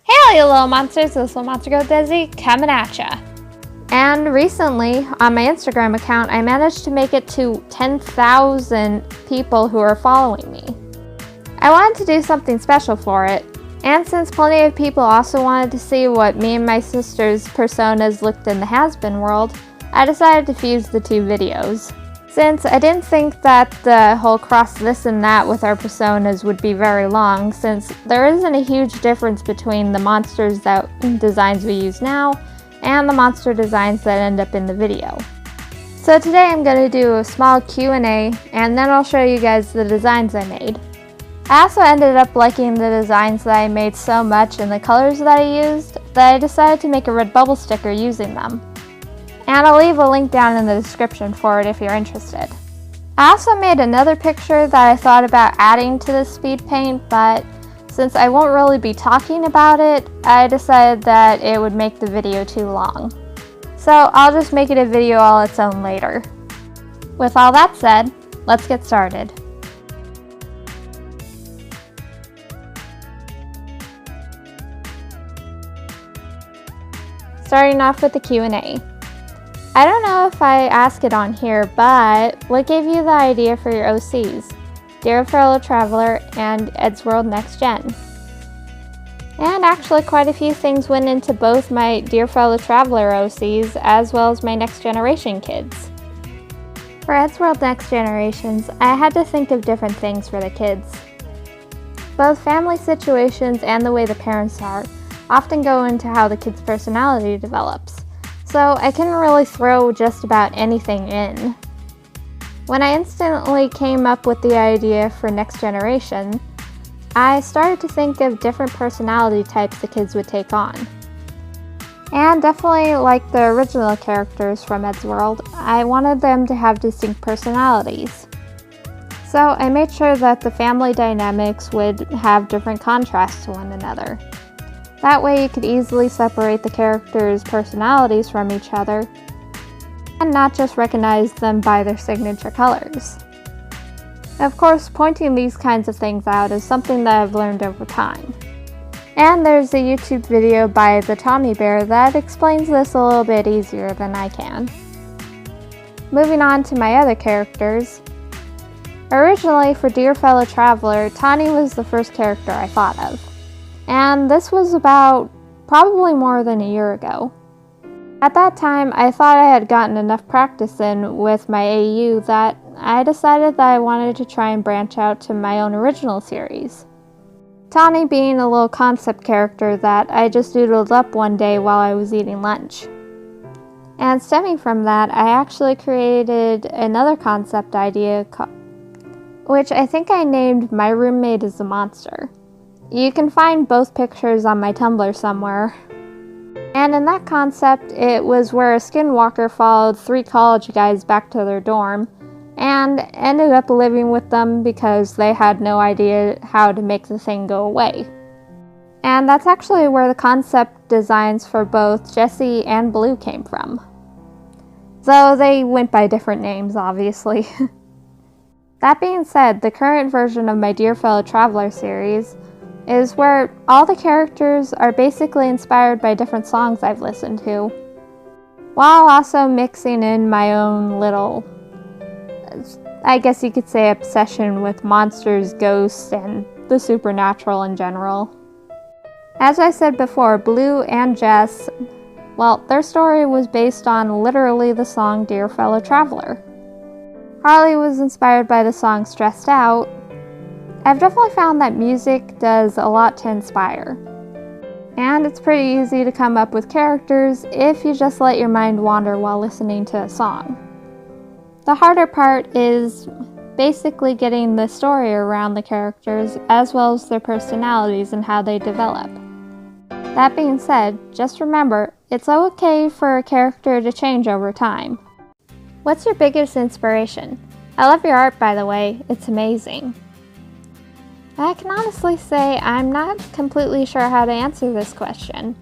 Hey little monsters, this little monster girl Desi coming at ya. And recently on my Instagram account I managed to make it to 10,000 people who are following me. I wanted to do something special for it, and since plenty of people also wanted to see what me and my sister's personas looked in the has-been world, I decided to fuse the two videos. Since I didn't think that the whole cross this and that with our personas would be very long, since there isn't a huge difference between the monsters designs we use now and the monster designs that end up in the video. So today I'm going to do a small Q&A and then I'll show you guys the designs I made. I also ended up liking the designs that I made so much and the colors that I used that I decided to make a Redbubble sticker using them. And I'll leave a link down in the description for it if you're interested. I also made another picture that I thought about adding to the Speedpaint, but since I won't really be talking about it, I decided that it would make the video too long. So I'll just make it a video all its own later. With all that said, let's get started. Starting off with the Q&A. I don't know if I ask it on here, but what gave you the idea for your OCs? Dear Fellow Traveler and Ed's World Next Gen. And actually quite a few things went into both my Dear Fellow Traveler OCs as well as my Next Generation kids. For Ed's World Next Generations, I had to think of different things for the kids. Both family situations and the way the parents are often go into how the kid's personality develops. So I couldn't really throw just about anything in. When I instantly came up with the idea for Next Generation, I started to think of different personality types the kids would take on. And definitely like the original characters from Ed's World, I wanted them to have distinct personalities. So I made sure that the family dynamics would have different contrasts to one another. That way you could easily separate the characters' personalities from each other and not just recognize them by their signature colors. Of course, pointing these kinds of things out is something that I've learned over time. And there's a YouTube video by the Tommy Bear that explains this a little bit easier than I can. Moving on to my other characters. Originally for Dear Fellow Traveler, Tawny was the first character I thought of. And this was about probably more than a year ago. At that time, I thought I had gotten enough practice in with my AU that I decided that I wanted to try and branch out to my own original series. Tawny being a little concept character that I just doodled up one day while I was eating lunch. And stemming from that, I actually created another concept idea, which I think I named My Roommate is a Monster. You can find both pictures on my Tumblr somewhere. And in that concept, it was where a skinwalker followed 3 college guys back to their dorm and ended up living with them because they had no idea how to make the thing go away. And that's actually where the concept designs for both Jessie and Blue came from. Though they went by different names, obviously. That being said, the current version of my Dear Fellow Traveler series is where all the characters are basically inspired by different songs I've listened to, while also mixing in my own little, I guess you could say, obsession with monsters, ghosts, and the supernatural in general. As I said before, Blue and Jess, well, their story was based on literally the song Dear Fellow Traveler. Harley was inspired by the song Stressed Out. I've definitely found that music does a lot to inspire. And it's pretty easy to come up with characters if you just let your mind wander while listening to a song. The harder part is basically getting the story around the characters as well as their personalities and how they develop. That being said, just remember, it's okay for a character to change over time. What's your biggest inspiration? I love your art, by the way, it's amazing. I can honestly say I'm not completely sure how to answer this question.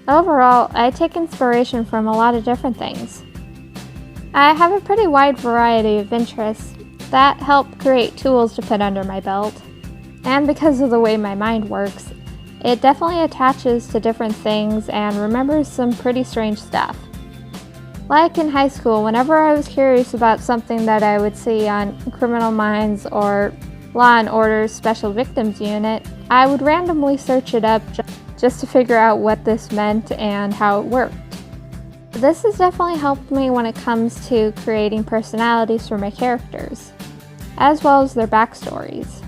Overall, I take inspiration from a lot of different things. I have a pretty wide variety of interests that help create tools to put under my belt, and because of the way my mind works, it definitely attaches to different things and remembers some pretty strange stuff. Like in high school, whenever I was curious about something that I would see on Criminal Minds or Law and Order's Special Victims Unit, I would randomly search it up just to figure out what this meant and how it worked. This has definitely helped me when it comes to creating personalities for my characters, as well as their backstories.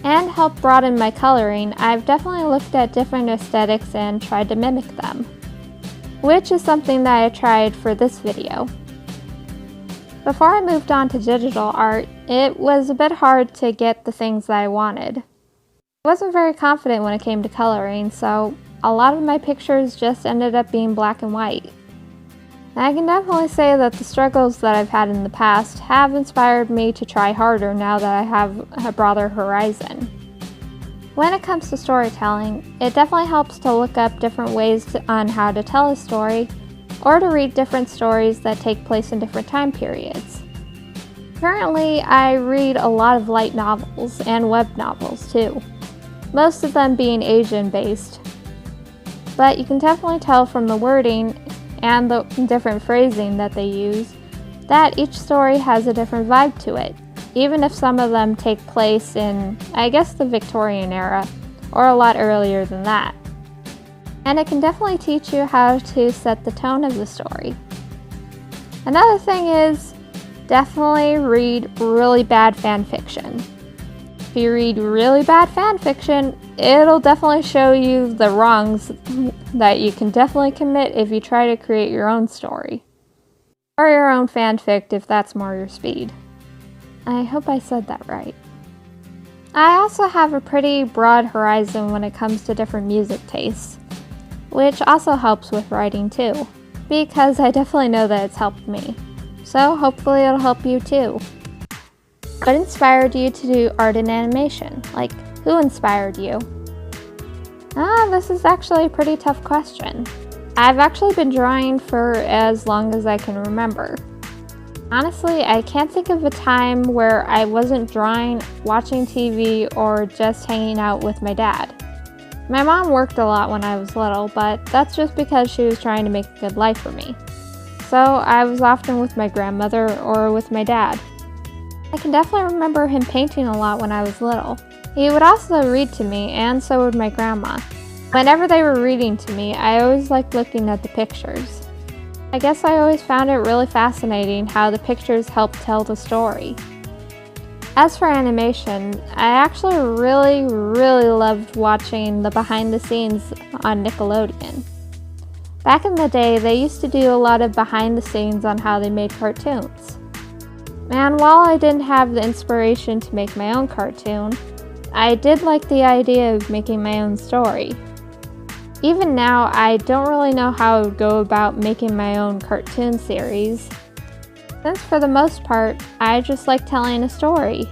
And help broaden my coloring, I've definitely looked at different aesthetics and tried to mimic them, which is something that I tried for this video. Before I moved on to digital art, it was a bit hard to get the things that I wanted. I wasn't very confident when it came to coloring, so a lot of my pictures just ended up being black and white. And I can definitely say that the struggles that I've had in the past have inspired me to try harder now that I have a broader horizon. When it comes to storytelling, it definitely helps to look up different ways on how to tell a story, or to read different stories that take place in different time periods. Currently, I read a lot of light novels and web novels too, most of them being Asian-based. But you can definitely tell from the wording and the different phrasing that they use that each story has a different vibe to it, even if some of them take place in, I guess, the Victorian era, or a lot earlier than that. And it can definitely teach you how to set the tone of the story. Another thing is, definitely read really bad fan fiction. If you read really bad fan fiction, it'll definitely show you the wrongs that you can definitely commit if you try to create your own story. Or your own fanfic if that's more your speed. I hope I said that right. I also have a pretty broad horizon when it comes to different music tastes, which also helps with writing too, because I definitely know that it's helped me. So hopefully it'll help you too. What inspired you to do art and animation? Like, who inspired you? This is actually a pretty tough question. I've actually been drawing for as long as I can remember. Honestly, I can't think of a time where I wasn't drawing, watching TV, or just hanging out with my dad. My mom worked a lot when I was little, but that's just because she was trying to make a good life for me. So I was often with my grandmother or with my dad. I can definitely remember him painting a lot when I was little. He would also read to me, and so would my grandma. Whenever they were reading to me, I always liked looking at the pictures. I guess I always found it really fascinating how the pictures helped tell the story. As for animation, I actually really loved watching the behind the scenes on Nickelodeon. Back in the day, they used to do a lot of behind the scenes on how they made cartoons. And while I didn't have the inspiration to make my own cartoon, I did like the idea of making my own story. Even now, I don't really know how I would go about making my own cartoon series, since for the most part, I just like telling a story.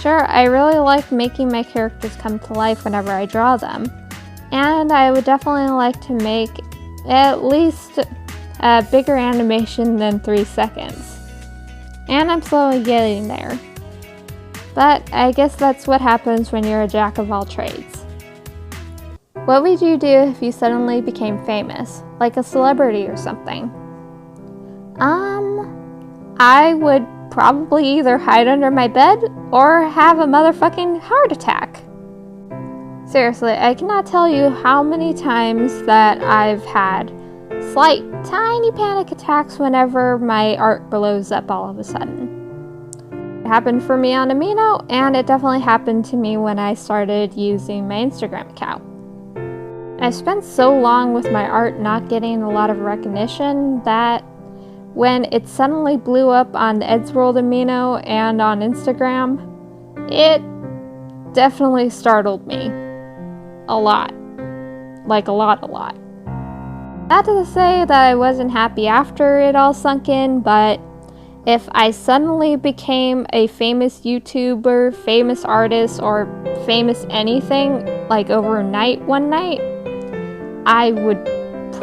Sure, I really like making my characters come to life whenever I draw them, and I would definitely like to make at least a bigger animation than 3 seconds. And I'm slowly getting there. But I guess that's what happens when you're a jack of all trades. What would you do if you suddenly became famous, like a celebrity or something? I would probably either hide under my bed or have a motherfucking heart attack. Seriously, I cannot tell you how many times that I've had slight, tiny panic attacks whenever my art blows up all of a sudden. It happened for me on Amino, and it definitely happened to me when I started using my Instagram account. I spent so long with my art not getting a lot of recognition that when it suddenly blew up on the Eddsworld Amino and on Instagram, it definitely startled me. A lot. Like a lot. Not to say that I wasn't happy after it all sunk in, but If I suddenly became a famous YouTuber, famous artist, or famous anything, like overnight one night, I would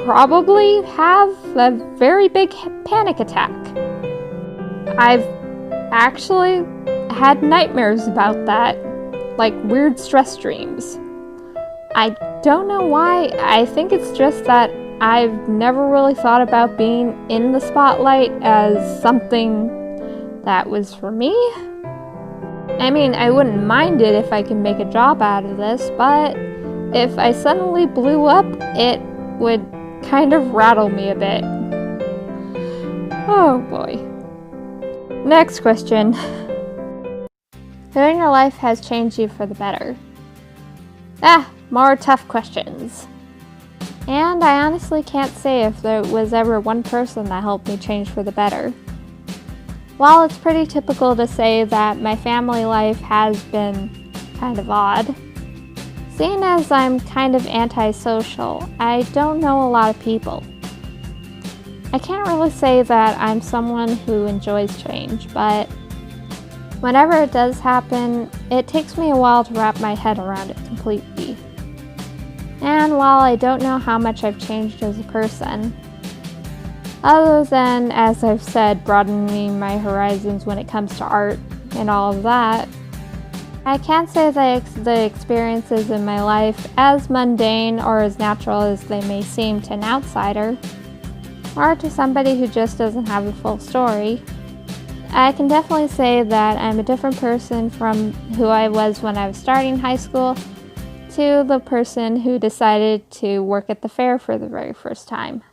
probably have a very big panic attack. I've actually had nightmares about that, like weird stress dreams. I don't know why. I think it's just that I've never really thought about being in the spotlight as something that was for me. I mean, I wouldn't mind it if I could make a job out of this, but if I suddenly blew up, it would kind of rattle me a bit. Oh boy. Next question. Who in your life has changed you for the better? More tough questions. And I honestly can't say if there was ever one person that helped me change for the better. While it's pretty typical to say that my family life has been kind of odd, seeing as I'm kind of antisocial, I don't know a lot of people. I can't really say that I'm someone who enjoys change, but whenever it does happen, it takes me a while to wrap my head around it completely. And while I don't know how much I've changed as a person, other than, as I've said, broadening my horizons when it comes to art and all of that, I can't say that the experiences in my life, as mundane or as natural as they may seem to an outsider, or to somebody who just doesn't have a full story, I can definitely say that I'm a different person from who I was when I was starting high school to the person who decided to work at the fair for the very first time.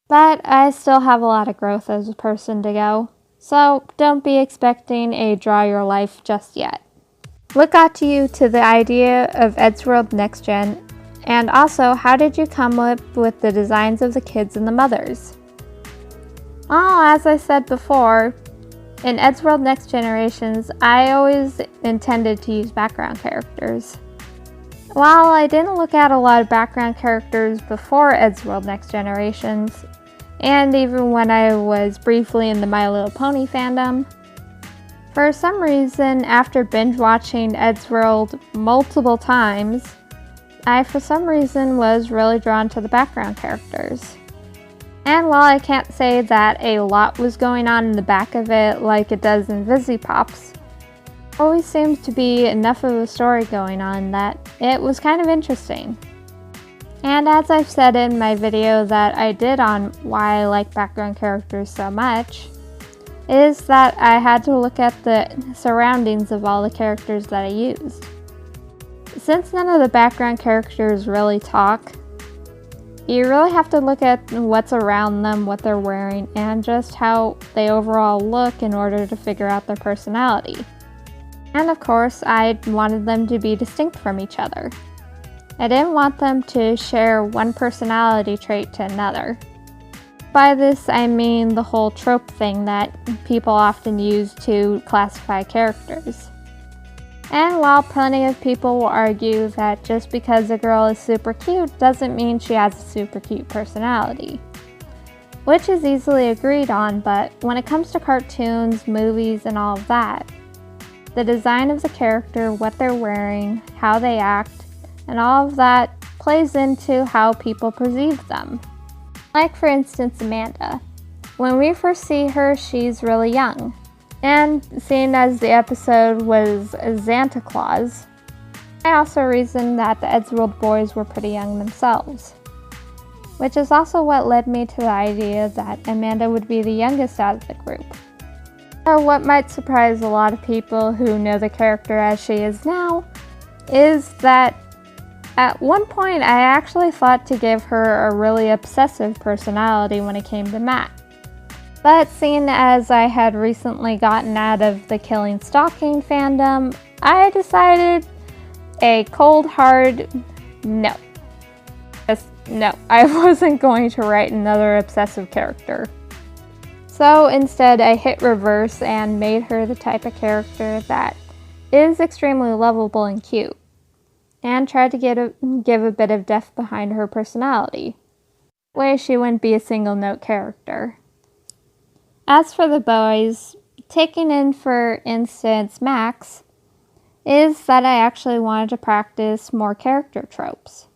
But I still have a lot of growth as a person to go, so don't be expecting a draw your life just yet. What got you to the idea of Eddsworld Next Gen, and also how did you come up with the designs of the kids and the mothers? Oh, as I said before, in Eddsworld Next Generations, I always intended to use background characters. While I didn't look at a lot of background characters before Eddsworld Next Generations, and even when I was briefly in the My Little Pony fandom, for some reason, after binge watching Eddsworld multiple times, I for some reason was really drawn to the background characters. And while I can't say that a lot was going on in the back of it like it does in VisiPops, always seems to be enough of a story going on that it was kind of interesting. And as I've said in my video that I did on why I like background characters so much, is that I had to look at the surroundings of all the characters that I used. Since none of the background characters really talk, you really have to look at what's around them, what they're wearing, and just how they overall look in order to figure out their personality. And of course, I wanted them to be distinct from each other. I didn't want them to share one personality trait to another. By this, I mean the whole trope thing that people often use to classify characters. And while plenty of people will argue that just because a girl is super cute doesn't mean she has a super cute personality, which is easily agreed on, but when it comes to cartoons, movies, and all of that, the design of the character, what they're wearing, how they act, and all of that plays into how people perceive them. Like for instance Amanda. When we first see her, she's really young. And seeing as the episode was Santa Claus, I also reasoned that the Eddsworld boys were pretty young themselves. Which is also what led me to the idea that Amanda would be the youngest out of the group. So what might surprise a lot of people who know the character as she is now is that at one point I actually thought to give her a really obsessive personality when it came to Matt. But seeing as I had recently gotten out of the Killing Stalking fandom, I decided a cold hard no. Just no, I wasn't going to write another obsessive character. So instead I hit reverse and made her the type of character that is extremely lovable and cute, and tried to give a bit of depth behind her personality, where she wouldn't be a single note character. As for the boys, taking in, for instance, Max, is that I actually wanted to practice more character tropes.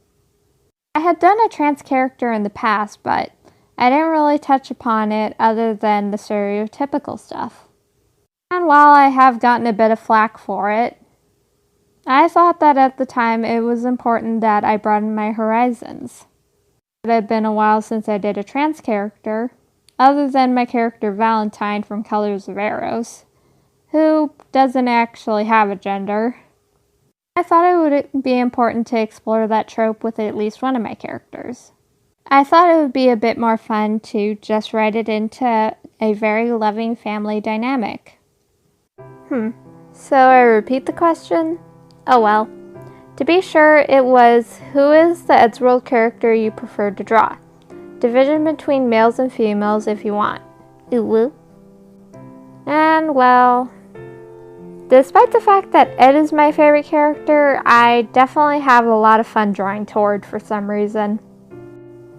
I had done a trans character in the past, but I didn't really touch upon it other than the stereotypical stuff. And while I have gotten a bit of flack for it, I thought that at the time it was important that I broaden my horizons. It had been a while since I did a trans character, other than my character Valentine from Colors of Eros, who doesn't actually have a gender. I thought it would be important to explore that trope with at least one of my characters. I thought it would be a bit more fun to just write it into a very loving family dynamic. So I repeat the question? Oh well. To be sure, it was, who is the Eddsworld character you prefer to draw? Division between males and females if you want. Ooh woo. And well, despite the fact that Ed is my favorite character, I definitely have a lot of fun drawing Tord for some reason.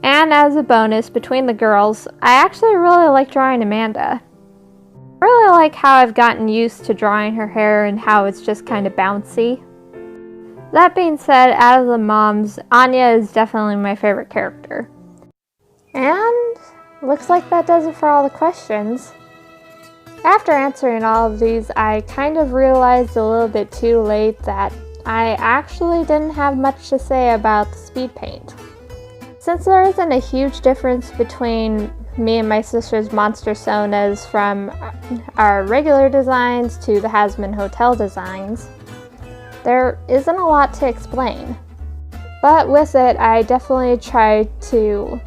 And as a bonus, between the girls, I actually really like drawing Amanda. I really like how I've gotten used to drawing her hair and how it's just kind of bouncy. That being said, out of the moms, Anya is definitely my favorite character. And looks like that does it for all the questions. After answering all of these, I kind of realized a little bit too late that I actually didn't have much to say about the Speedpaint. Since there isn't a huge difference between me and my sister's monster sonas from our regular designs to the Hasman Hotel designs, there isn't a lot to explain. But with it, I definitely tried to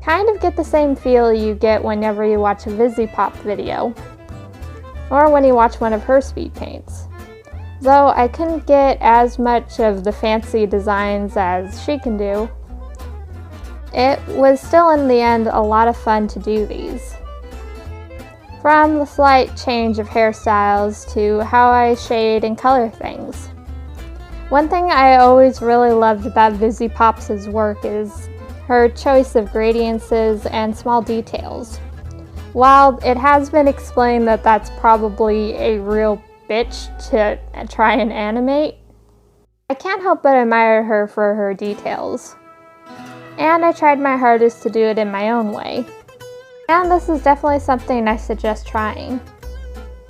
kind of get the same feel you get whenever you watch a VisiPop video, or when you watch one of her speed paints. Though I couldn't get as much of the fancy designs as she can do, it was still in the end a lot of fun to do these. From the slight change of hairstyles to how I shade and color things. One thing I always really loved about VisiPop's work is her choice of gradients and small details. While it has been explained that that's probably a real bitch to try and animate, I can't help but admire her for her details. And I tried my hardest to do it in my own way. And this is definitely something I suggest trying.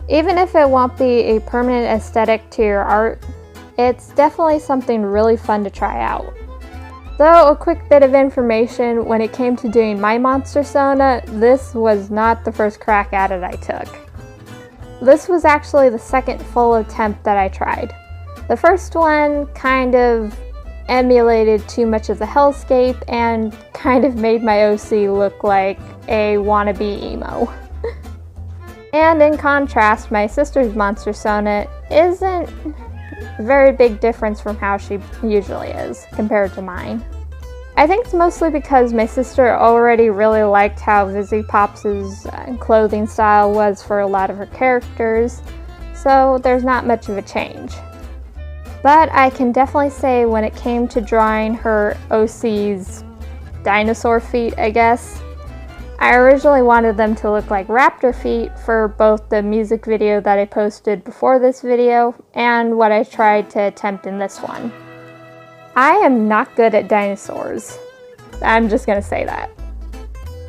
Even if it won't be a permanent aesthetic to your art, it's definitely something really fun to try out. Though a quick bit of information, when it came to doing my monster sona, this was not the first crack at it I took. This was actually the second full attempt that I tried. The first one kind of emulated too much of the hellscape and kind of made my OC look like a wannabe emo. And in contrast, my sister's monster sona isn't a very big difference from how she usually is compared to mine. I think it's mostly because my sister already really liked how VisiPop's clothing style was for a lot of her characters, so there's not much of a change. But I can definitely say when it came to drawing her OC's dinosaur feet, I guess, I originally wanted them to look like raptor feet for both the music video that I posted before this video and what I tried to attempt in this one. I am not good at dinosaurs. I'm just gonna say that.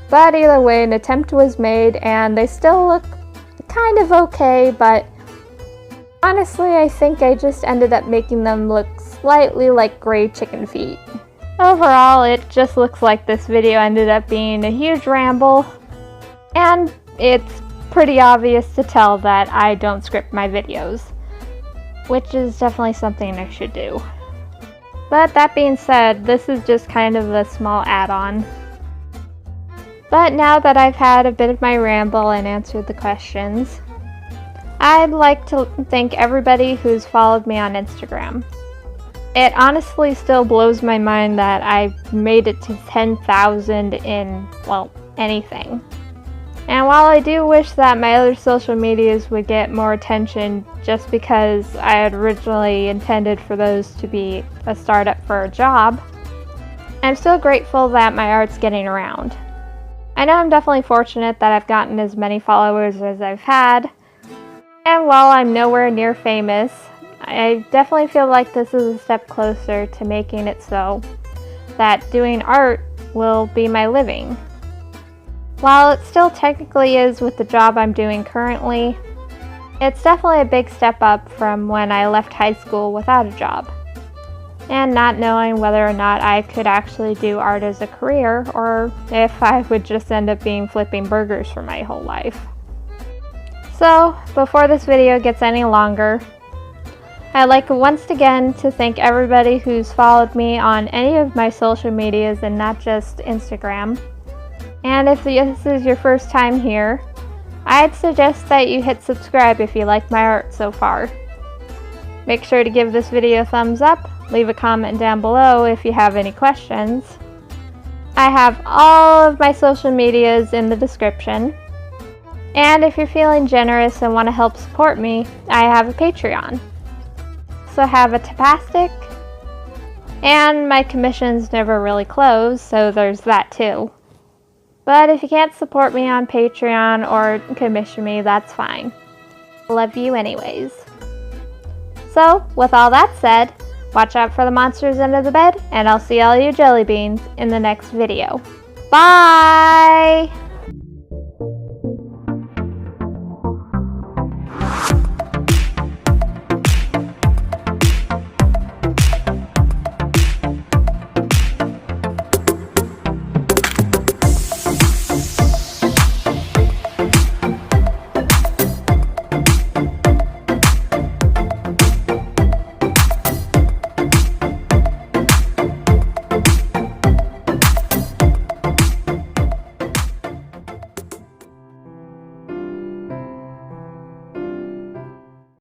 But either way, an attempt was made and they still look kind of okay, but honestly, I think I just ended up making them look slightly like gray chicken feet. Overall, it just looks like this video ended up being a huge ramble, and it's pretty obvious to tell that I don't script my videos, which is definitely something I should do. But that being said, this is just kind of a small add-on. But now that I've had a bit of my ramble and answered the questions, I'd like to thank everybody who's followed me on Instagram. It honestly still blows my mind that I've made it to 10,000 in, well, anything. And while I do wish that my other social medias would get more attention just because I had originally intended for those to be a startup for a job, I'm still grateful that my art's getting around. I know I'm definitely fortunate that I've gotten as many followers as I've had, and while I'm nowhere near famous, I definitely feel like this is a step closer to making it so that doing art will be my living. While it still technically is with the job I'm doing currently, it's definitely a big step up from when I left high school without a job, and not knowing whether or not I could actually do art as a career, or if I would just end up being flipping burgers for my whole life. So, before this video gets any longer, I'd like once again to thank everybody who's followed me on any of my social medias and not just Instagram. And if this is your first time here, I'd suggest that you hit subscribe if you like my art so far. Make sure to give this video a thumbs up, leave a comment down below if you have any questions. I have all of my social medias in the description. And if you're feeling generous and want to help support me, I have a Patreon. So I have a Tapastic, and my commissions never really close, so there's that too. But if you can't support me on Patreon or commission me, that's fine. Love you anyways. So, with all that said, watch out for the monsters under the bed, and I'll see all you jelly beans in the next video. Bye!